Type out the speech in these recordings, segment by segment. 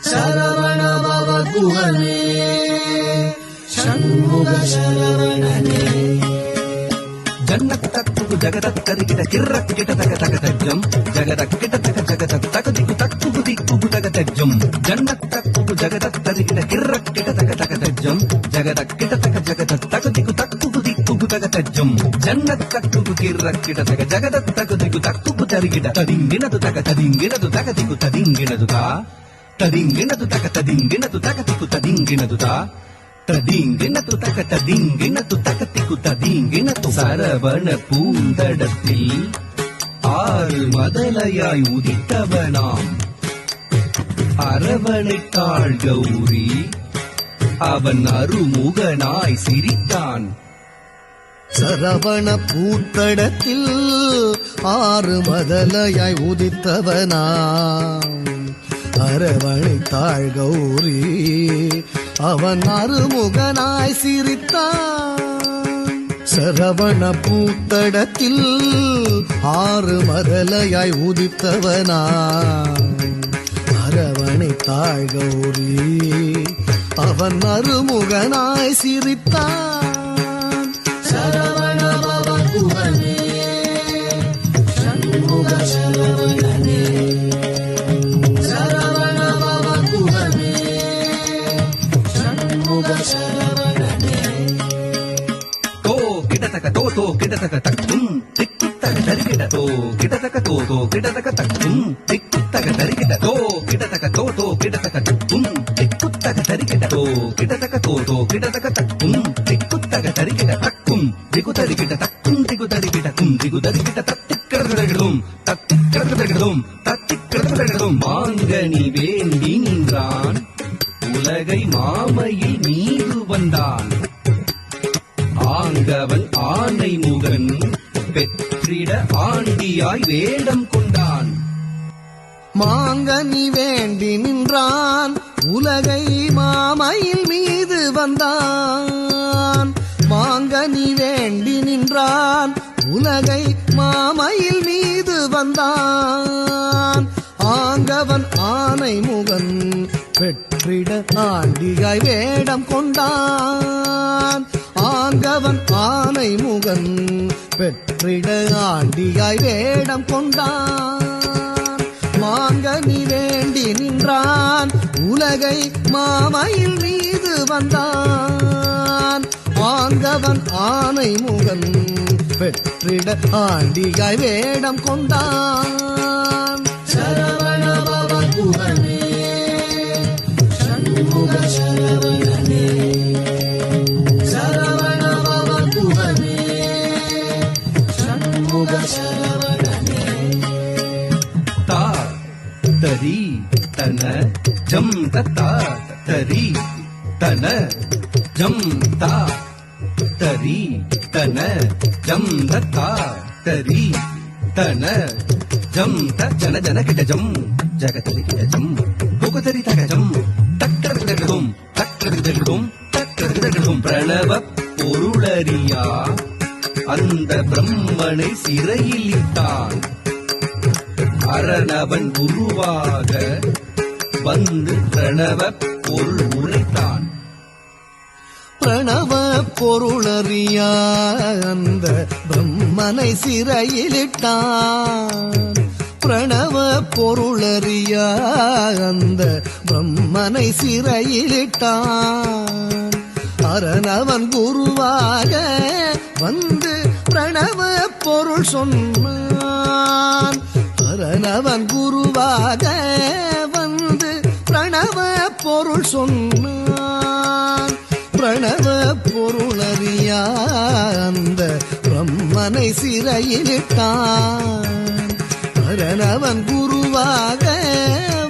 சரவண பவ குஹனே ஷண்முக சரவணனே ஜன்னத்தக்கு ஜகதத்தரிகிட கிர்ரக்கிட தகதகதஜ்ஜம் ஜகதக்கிட தக ஜகதத்தகதிகு தக்குகு திக்குகு தகதஜ்ஜம் ஜன்னத்தக்கு ஜகதத்தரிகிட கிர்ரக்கிட தகதகதஜ்ஜம் ஜகதக்கிட தக ஜகதத்தகதிகு தக்குகு திக்குகு தகதஜ்ஜம் ஜன்னத்தக்கு கிர்ரக்கிட தக ஜகதத்தகதிகு தக்குகு தரிகிட ததிங்கினது தக ததிங்கினது தகதிகு ததிங்கினது தா ததிங்கினது தக ததிங்கினது தகதிகு ததிங்கினது தா ததிங்கினது தக ததிங்கினது தகதிகு ததிங்கினது சரவண பூந்தடத்தில் ஆறு மதலையாய் உதித்தவனாம் அரவணைத்தாள் கௌரி அவன் அருமுகனாய் சிரித்தான். சரவண பூத்தடத்தில் ஆறு மதலையாய் உதித்தவனாம் அரவணைத்தாள் கௌரி அவன் அருமுகனாய் சிரித்தான். சரவண பூத்தடத்தில் ஆறு மதலையாய் உதித்தவனாம் அரவணைத்தாள் கௌரி அவன் அருமுகனாய் சிரித்தான். சரவண பவ குஹனே ஷண்முக சரவணனே சரவண பவ குஹனே ஷண்முக சரவணனே தோ கிடதக தோ தோ கிடதக தக்கும் திக்குத்தக தரிகிட தோ கிடதக தோ தோ கிடதக தக்கும் திக்குத்தக தரிகிட தோ கிடதக தோ தோ கிடதக தக்கும் திக்குத்தக தரிகிட தோ கிடதக தோ தோ கிடதக தக்கும் திக்குத்தக தரிகிட தக்கும் திகு தரிகிட தக்கும் திகு தரிகிட கும் திகு தரிகிட தத்திக்கிறதும் தத்திக்கிறதும் தத்திக்கிறதும் மாங்கனி வேண்டி நின்றான் உலகை மாமையில் மீது வந்தான். ஆங்கவன் ஆனை முகன் பெற்றிட ஆண்டியாய் வேடம் கொண்டான். மாங்கனி வேண்டி நின்றான் உலகை மாமையில் மீது வந்தான். மாங்கனி வேண்டி நின்றான் உலகை மாமையில் மீது வந்தான். ஆங்கவன் ஆனை முகன் பெற்றிட ஆண்டியாய் வேடம் கொண்டான். ஆங்கவன் ஆனை முகன் பெற்றிட ஆண்டியாய் வேடம் கொண்டான். மாங்கனி வேண்டி நின்றான் உலகை மாமையில் மீது வந்தான். ஆங்கவன் ஆனை முகன் பெற்றிட ஆண்டியாய் வேடம் கொண்டான். சரவண பவ குஹனே ஷண்முக சரவணனே சரவண பவ குஹனே ஷண்முக சரவணனே தா தரி தன ஜம் தத்தா தரி தன ஜம் தா தரி தன ஜம் தத்தா தரி தன ஜம் த ஜன ஜன கிட ஜம் ஜகதரி கிட ஜம் புகதரி தக ஜம் தக்கரகிடகும் தக்கரகிடகும் தக்கரகிடகும் பிரணவ பொருளறியா அந்த பிரம்மனை சிறையில் இட்டான். அரணவன் குருவாக வந்து பிரணவ பொருள் உரைத்தான். பிரணவ பொருளறியா அந்த பிரம்மனை சிறையிலிட்டான். பிரணவ பொருளறியா அந்த பிரம்மனை சிறையிலிட்டான். அரணவன் குருவாக வந்து பிரணவ பொருள் சொன்னான். அரணவன் குருவாக வந்து பிரணவ பொருள் சொன்னான். பிரணவ பொருளறியா அந்த பிரம்மனை சிறையிலிட்டான். அரணவன் குருவாக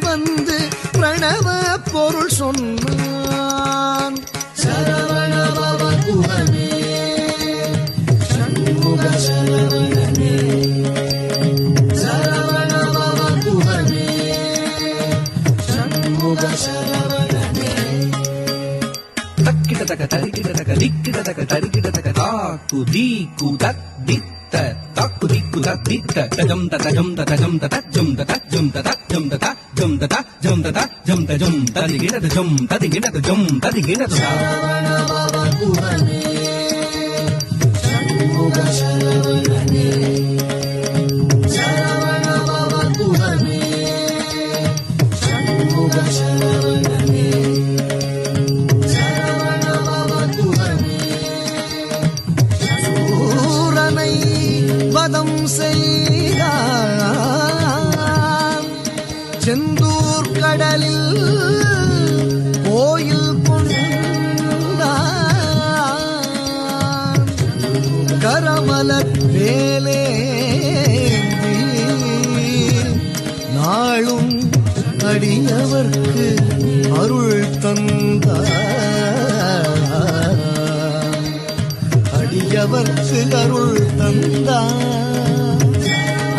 வந்து பிரணவ பொருள் சொன்னான். சரவண பவ குஹனே ஷண்முக சரவணனே சரவண பவ குஹனே ஷண்முக சரவணனே தக்கிட தக தரிகிட தக திக்கிட தக தரிகிட தக தாக்கு தீக்கு தக் திக் தித்த தாக்கு திக்கு தித்த தஜம் தஜம் தஜம் தஜம் தஜம் தஜம் தஜம் தஜம் தஜம் தஜம் ததிகிடது ஜம் ததிகிடது ஜம் ததிகிடது சரவண பவ குகனே சண்முக சரவணனே சரவண பவ குகனே சண்முக சரவணனே சரவண பவ குகனே சூரனை வதம் செய்தான் செந்தூர் கடலில் கோயில் கொண்டான் கரமலர் வேலேந்தி நாளும் அடியவர்க்கு அருள் தந்தார் அடியவர்க்கு அருள் தந்தார்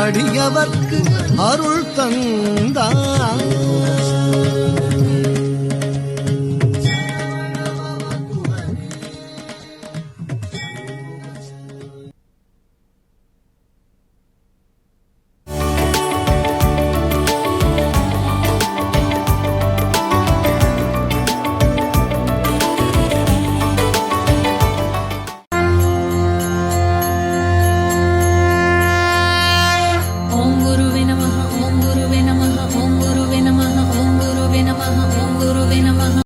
அடியவர்க்கு அருள் தந்தார்